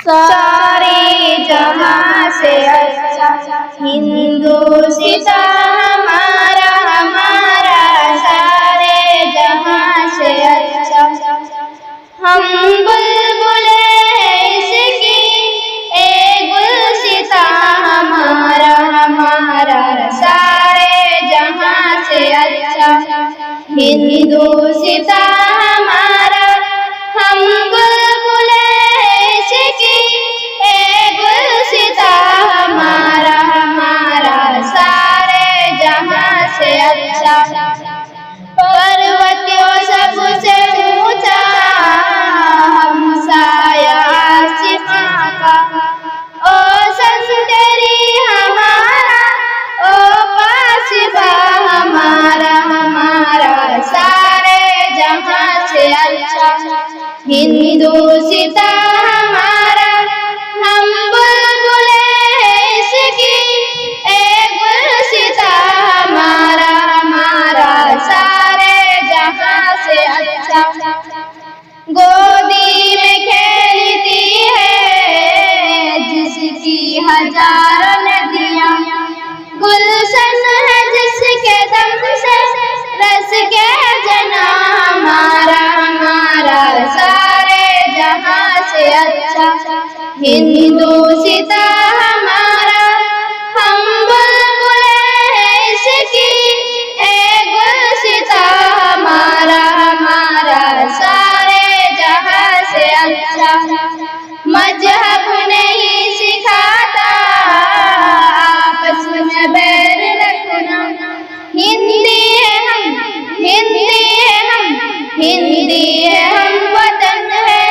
सारे जहां से अच्छा हिंदुस्तान हमारा हमारा सारे जहां से अच्छा। हम बुलबुले इसकी ए गुलसितां हमारा हमारा सारे जहां से अच्छा हिंदुस्तान हमारा। हम बुलबुले इसकी ए गुलसितां हमारा हमारा सारे जहां से अच्छा। पर्वतों सबसे ऊंचा हमसाया आसमां का, ओ संतरी हमारा ओ पासिबा हमारा हमारा सारे जहां से अच्छा हिंदुस्तां हमारा। हम बुलबुले इसकी ए गुलसितां हमारा हमारा सारे जहां से अच्छा। गोदी में खेलती है जिसकी हजारों नदियां, गुलशन है जिसके दम से रस के जना हमारा हमारा सारे जहां से अच्छा हिंदुस्तां हमारा। हम बुलबुले इसकी ए गुलसितां हमारा हमारा सारे जहां से अच्छा। मजहब नहीं सिखाता आपस में बैर रखना, हिंदी है हम हिंदी है हम हिंदी है हम वतन है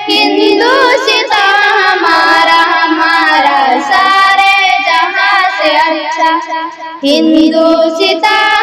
हिंदुस्तां हमारा हमारा सारे जहां से अच्छा हिंदुस्तां